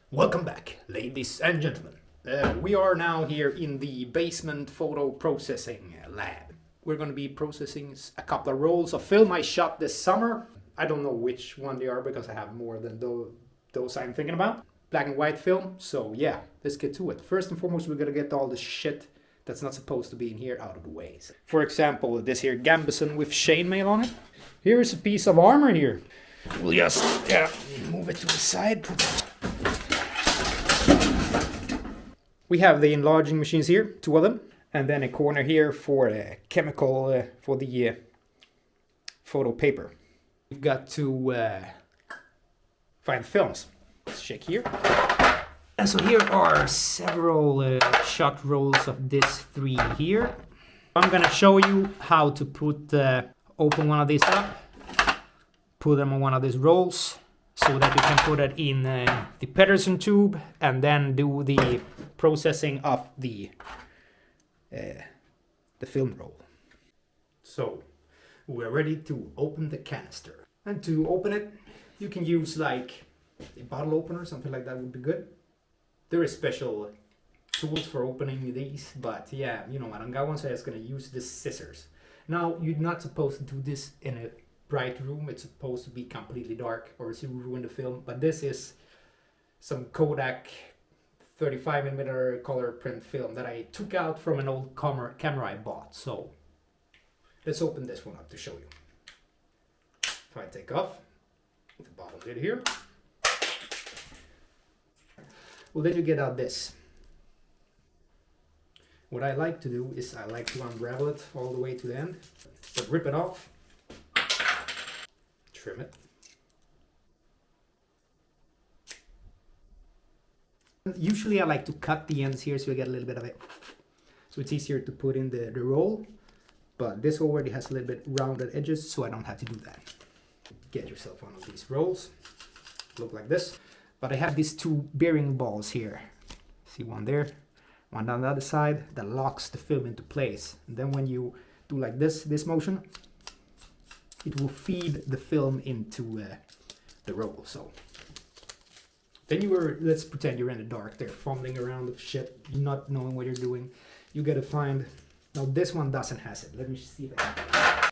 Welcome back, ladies and gentlemen. We are now here in the basement photo processing lab. We're going to be processing a couple of rolls of film I shot this summer. I don't know which one they are because I have more than those I'm thinking about. Black and white film, so yeah, let's get to it. First and foremost, we're going to get all the shit that's not supposed to be in here out of the way. For example, this here Gambison with chainmail on it. Here is a piece of armor here. We'll just move it to the side. We have the enlarging machines here, 2 of them, and then a corner here for chemical for the photo paper. We've got to find films. Let's check here. And so here are several shot rolls of this 3 here. I'm gonna show you how to open one of these up, put them on one of these rolls, so that you can put it in the Pedersen tube and then do the processing of the film roll. So we're ready to open the canister. And to open it, you can use like a bottle opener, something like that would be good. There is special tools for opening these, but yeah, you know, I don't got one, so I'm just gonna use the scissors. Now, you're not supposed to do this in a bright room. It's supposed to be completely dark or else you ruin the film. But this is some Kodak 35mm color print film that I took out from an old camera I bought. So let's open this one up to show you. If I take off the bottom lid here, well, then you get out this. What I like to do is I like to unravel it all the way to the end, but rip it off, trim it. Usually I like to cut the ends here so you get a little bit of it, so it's easier to put in the roll, but this already has a little bit rounded edges, so I don't have to do that. Get yourself one of these rolls, look like this, but I have these 2 bearing balls here. See one there, one on the other side that locks the film into place. And then when you do like this motion, it will feed the film into the roll. So then let's pretend you're in the dark there, fumbling around with shit, not knowing what you're doing. You gotta find, now this one doesn't have it. Let me see if I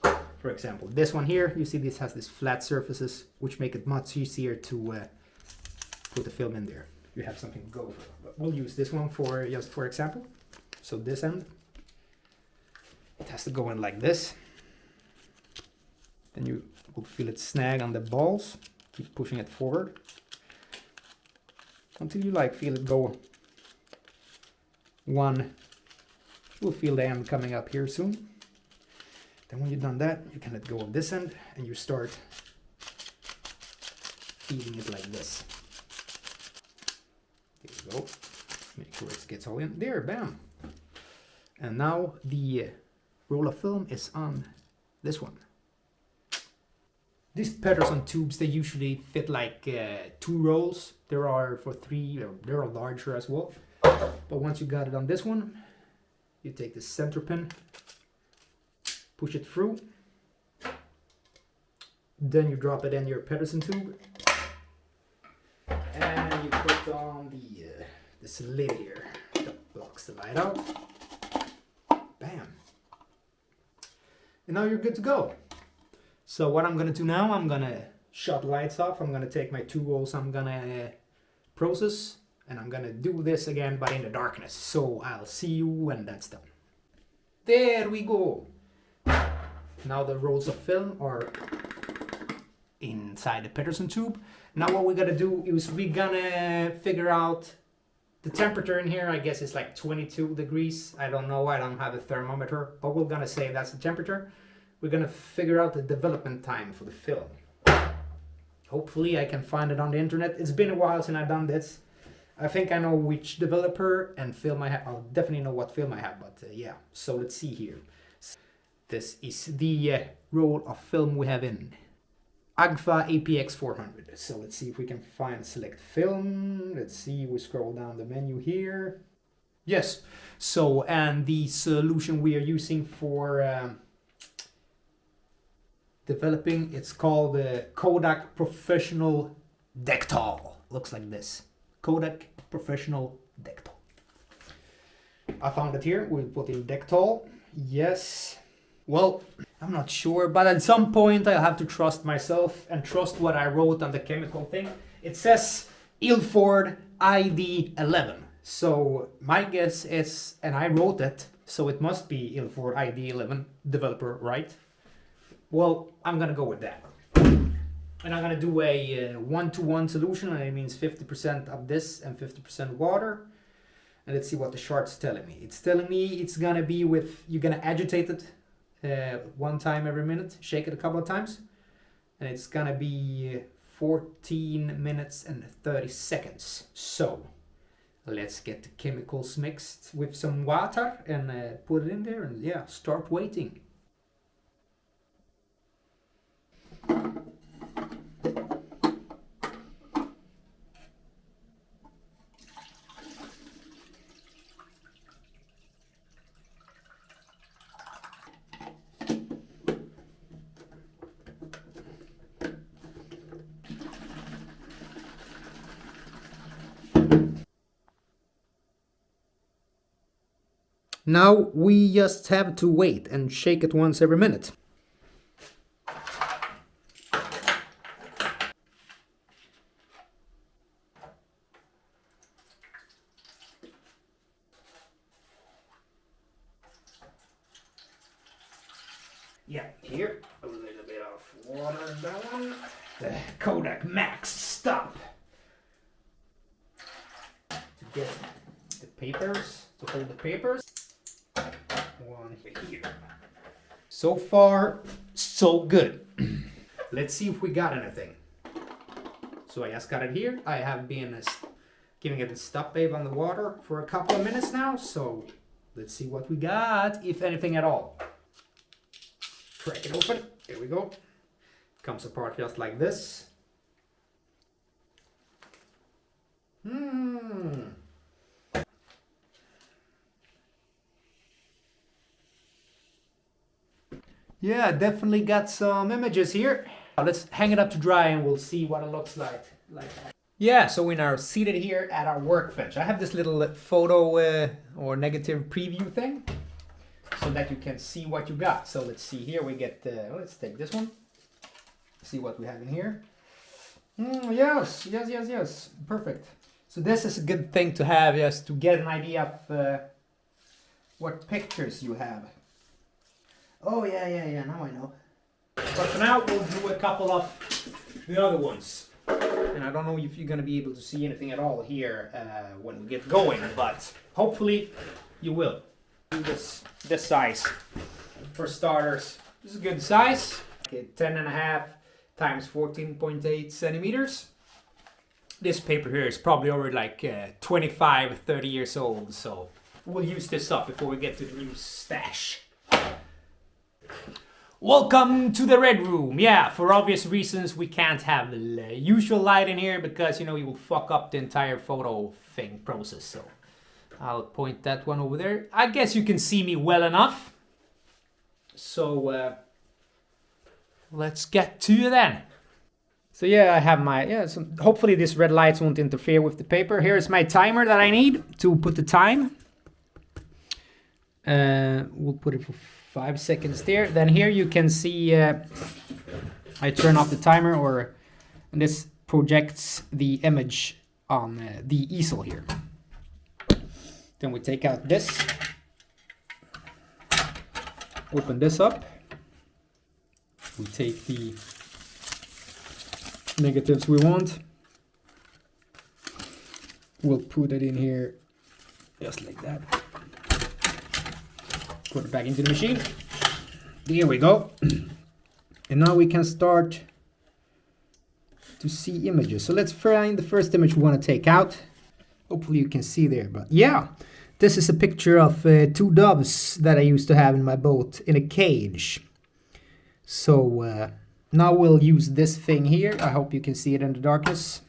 can. For example, this one here, you see this has these flat surfaces, which make it much easier to put the film in there. You have something to go for. But we'll use this one just for example. So this end, it has to go in like this. Then you will feel it snag on the balls. Keep pushing it forward until you feel it go one. You'll feel the end coming up here soon. Then when you've done that, you can let go of this end and you start feeding it like this. Here we go. Make sure it gets all in. There, bam. And now the roll of film is on this one. These Pedersen tubes, they usually fit like 2 rolls. There are for 3, there are larger as well. But once you got it on this one, you take the center pin, push it through. Then you drop it in your Pedersen tube. And you put on this lid here that blocks the light out. Bam. And now you're good to go. So what I'm gonna do now, I'm gonna shut lights off. I'm gonna take my 2 rolls, I'm gonna process, and I'm gonna do this again, but in the darkness. So I'll see you when that's done. There we go. Now the rolls of film are inside the Pedersen tube. Now what we're gonna do is we're gonna figure out the temperature in here. I guess it's like 22 degrees. I don't know, I don't have a thermometer, but we're gonna say that's the temperature. We're gonna figure out the development time for the film. Hopefully I can find it on the internet. It's been a while since I've done this. I think I know which developer and film I have. I'll definitely know what film I have, but yeah. So let's see here. This is the roll of film we have in Agfa APX 400. So let's see if we can find select film. Let's see, we scroll down the menu here. Yes, so and the solution we are using for developing, it's called the Kodak Professional Dectal. looks like this. Kodak Professional Dectol. I found it here. We put in Dectol. Yes. Well, I'm not sure, but at some point I'll have to trust myself and trust what I wrote on the chemical thing. It says Ilford ID11. So my guess is, and I wrote it, so it must be Ilford ID11 developer, right? Well, I'm gonna go with that. And I'm gonna do a 1-to-1 solution, and it means 50% of this and 50% water. And let's see what the chart's telling me. It's telling me it's gonna be with, you're gonna agitate it one time every minute, shake it a couple of times, and it's gonna be 14 minutes and 30 seconds. So let's get the chemicals mixed with some water and put it in there, and yeah, start waiting. Now we just have to wait and shake it once every minute. Yeah, here a little bit of water in that one. The Kodak Max stop to get the papers, to hold the papers. One here. So far, so good. Let's see if we got anything. So I just got it here. I have been giving it a stop babe on the water for a couple of minutes now. So let's see what we got, if anything at all. Crack it open. Here we go. Comes apart just like this. Yeah, definitely got some images here. Let's hang it up to dry and we'll see what it looks like. Yeah, so we're now seated here at our workbench. I have this little photo or negative preview thing so that you can see what you got. So let's see here, we get, let's take this one. See what we have in here. Yes, perfect. So this is a good thing to have, just to get an idea of what pictures you have. Oh yeah, now I know. But for now we'll do a couple of the other ones. And I don't know if you're gonna be able to see anything at all here when we get going, but hopefully you will. Do this size. For starters, this is a good size. Okay, 10.5 times 14.8 centimeters. This paper here is probably already like 25, 30 years old, so we'll use this up before we get to the new stash. Welcome to the red room. Yeah, for obvious reasons we can't have the usual light in here because, you know, you will fuck up the entire photo thing process. So I'll point that one over there. I guess you can see me well enough. So let's get to it then. So yeah, I have my, so hopefully this red lights won't interfere with the paper. Here's my timer that I need to put the time. We'll put it for 5 seconds there. Then here you can see I turn off the timer, and this projects the image on the easel here. Then we take out this, open this up. We take the negatives we want. We'll put it in here just like that. Put it back into the machine. There we go. And now we can start to see images. So let's find the first image we want to take out. Hopefully you can see there, but yeah. This is a picture of 2 doves that I used to have in my boat in a cage. So now we'll use this thing here. I hope you can see it in the darkness.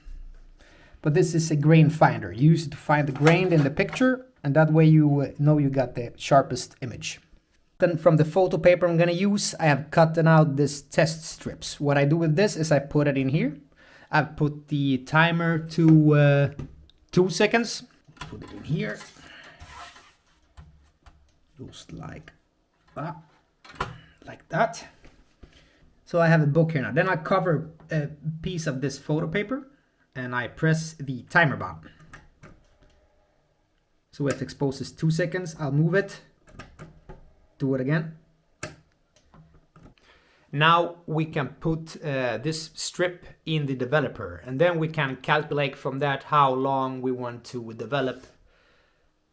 But this is a grain finder. Use it to find the grain in the picture, and that way you know you got the sharpest image. Then from the photo paper I'm gonna use, I have cut out this test strips. What I do with this is I put it in here. I've put the timer to 2 seconds. Put it in here. Just like that. Like that. So I have a book here now. Then I cover a piece of this photo paper and I press the timer button. So it exposes 2 seconds. I'll move it. Do it again. Now we can put this strip in the developer, and then we can calculate from that how long we want to develop,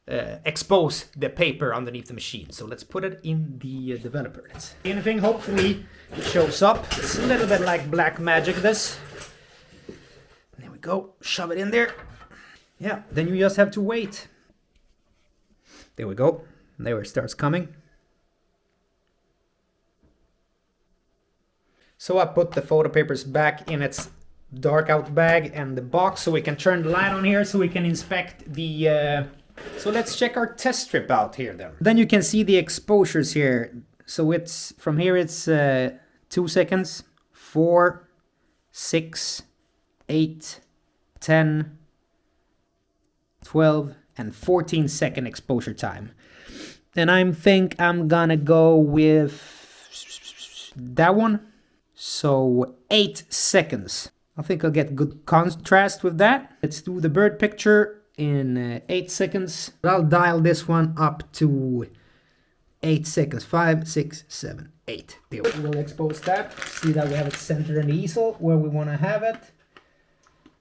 expose the paper underneath the machine. So let's put it in the developer. Anything, hopefully it shows up. It's a little bit like black magic, this. There we go, shove it in there. Yeah, then you just have to wait. There we go, there it starts coming. So I put the photo papers back in its dark out bag and the box so we can turn the light on here so we can inspect the... So let's check our test strip out here then. Then you can see the exposures here. So it's from here it's 2 seconds, 4, 6, 8, 10, 12 and 14 second exposure time. And I think I'm gonna go with that one. So 8 seconds. I think I'll get good contrast with that. Let's do the bird picture in 8 seconds. I'll dial this one up to 8 seconds. 5, 6, 7, 8. There. We'll expose that. See that we have it centered in the easel where we want to have it.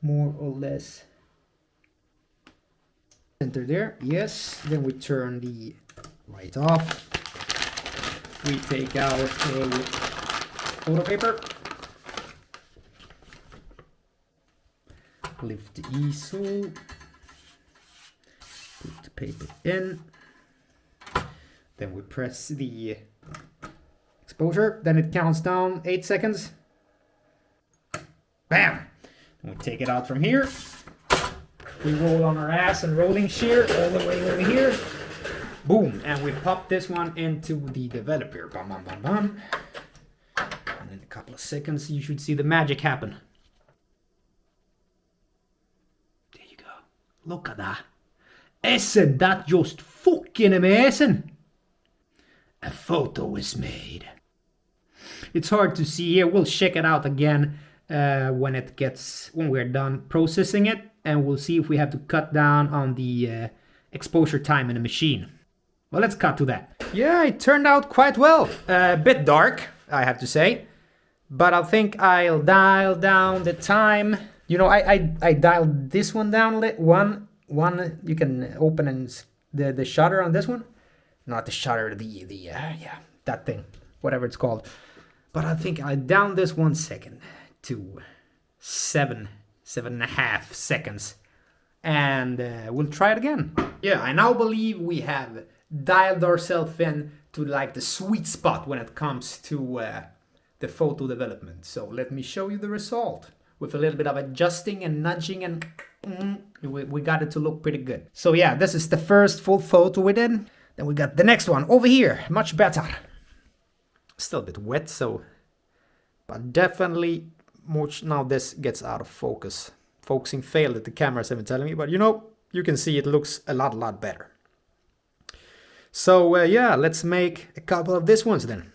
More or less center there. Yes. Then we turn the light off. We take out a photo paper. Lift the easel. Put the paper in. Then we press the exposure. Then it counts down 8 seconds. Bam! And we take it out from here. We roll on our ass and rolling shear all the way over here. Boom! And we pop this one into the developer. Bam, bam, bam, bam. And in a couple of seconds, you should see the magic happen. There you go. Look at that. Isn't that just fucking amazing? A photo is made. It's hard to see here. We'll check it out again when we're done processing it, and we'll see if we have to cut down on the exposure time in the machine. Well, let's cut to that. Yeah, it turned out quite well. A bit dark, I have to say. But I think I'll dial down the time. You know, I dialed this one down. One you can open and the shutter on this one. Not the shutter, that thing, whatever it's called. But I think I down this 1 second to 7.5 seconds. And we'll try it again. Yeah, I now believe we have dialed ourselves in to like the sweet spot when it comes to the photo development. So let me show you the result. With a little bit of adjusting and nudging and we got it to look pretty good. So yeah, this is the first full photo we did. Then we got the next one over here, much better. Still a bit wet, so, but definitely much. Now this gets out of focus. Focusing failed at the cameras have been telling me, but you know, you can see it looks a lot better. So yeah, let's make a couple of these ones then.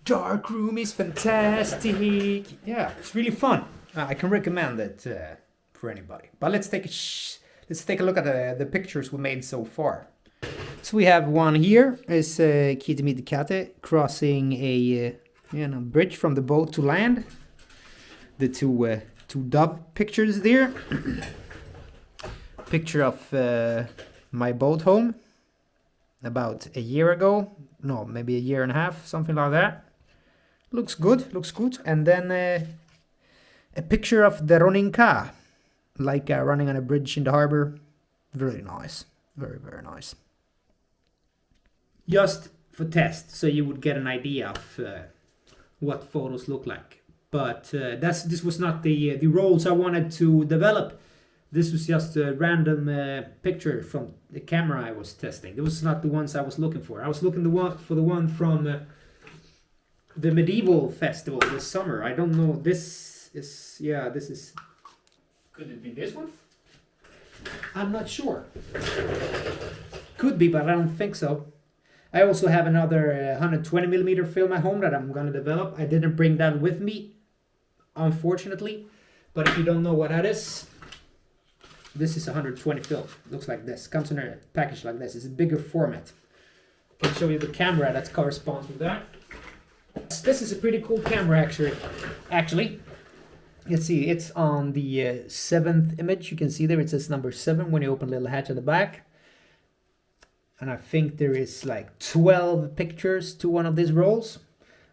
Dark room is fantastic. Yeah, it's really fun. I can recommend it for anybody. But let's take a look at the pictures we made so far. So we have one here is Kitty Meet the Cat crossing a bridge from the boat to land. The two dove pictures there. Picture of my boat home about a year ago. No, maybe a year and a half, something like that. Looks good, looks good. And then a picture of the Roninka, like running on a bridge in the harbor. Very nice, very, very nice. Just for test, so you would get an idea of what photos look like. But this was not the rolls I wanted to develop. This was just a random picture from the camera I was testing. It was not the ones I was looking for. I was looking for the one from the medieval festival this summer. I don't know. This is. Could it be this one? I'm not sure. Could be, but I don't think so. I also have another 120mm film at home that I'm gonna develop. I didn't bring that with me, unfortunately. But if you don't know what that is, this is 120 film. Looks like this. Comes in a package like this. It's a bigger format. I can show you the camera that corresponds with that. This is a pretty cool camera, actually. Let's see, it's on the 7th image. You can see there it says number 7 when you open the little hatch at the back. And I think there is like 12 pictures to one of these rolls.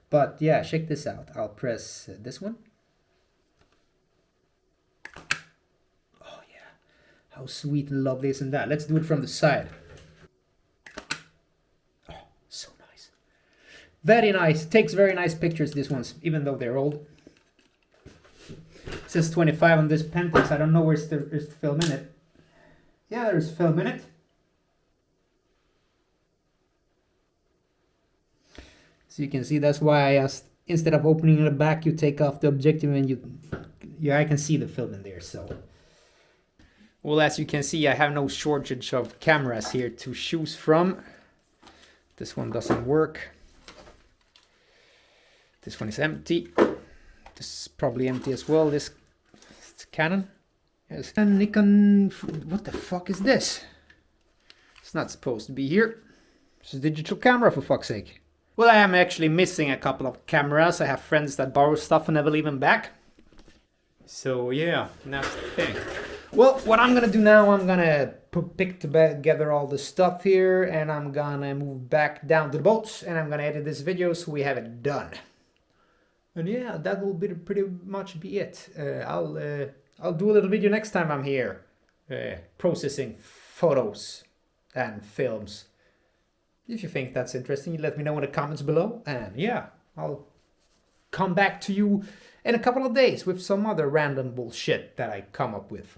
But yeah, check this out. I'll press this one. Oh yeah, how sweet and lovely isn't that? Let's do it from the side. Oh, so nice. Very nice. Takes very nice pictures, this ones, even though they're old. It says 25 on this Pentax. I don't know where's the film in it. Yeah, there's film in it. So you can see that's why I asked, instead of opening the back, you take off the objective and I can see the film in there. So, well, as you can see, I have no shortage of cameras here to choose from. This one doesn't work. This one is empty. This is probably empty as well. This it's Canon. Yes. And Nikon. What the fuck is this? It's not supposed to be here. It's a digital camera, for fuck's sake. Well, I am actually missing a couple of cameras. I have friends that borrow stuff and never leave them back. So yeah, that's the thing. Well, what I'm gonna do now, I'm gonna pick together all the stuff here, and I'm gonna move back down to the boats, and I'm gonna edit this video so we have it done. And yeah, that will be pretty much be it. I'll do a little video next time I'm here, processing photos and films. If you think that's interesting, you let me know in the comments below. And yeah, I'll come back to you in a couple of days with some other random bullshit that I come up with.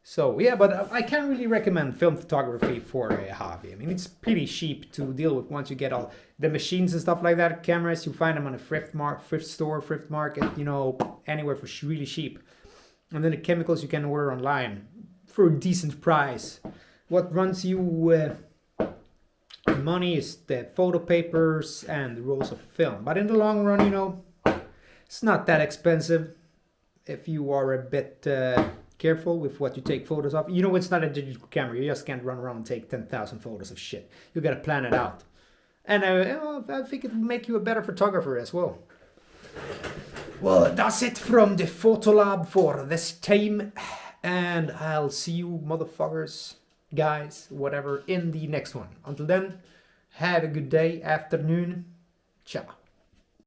So yeah, but I can't really recommend film photography for a hobby. I mean, it's pretty cheap to deal with once you get all the machines and stuff like that. Cameras, you find them on a thrift store, thrift market, anywhere for really cheap. And then the chemicals you can order online for a decent price. What runs you money is the photo papers and the rolls of film. But in the long run, it's not that expensive if you are a bit careful with what you take photos of. It's not a digital camera. You just can't run around and take 10,000 photos of shit. You gotta plan it out. And I think it will make you a better photographer as well. Well, that's it from the photo lab for this time. And I'll see you motherfuckers, guys, whatever, in the next one. Until then, have a good day, afternoon. Ciao.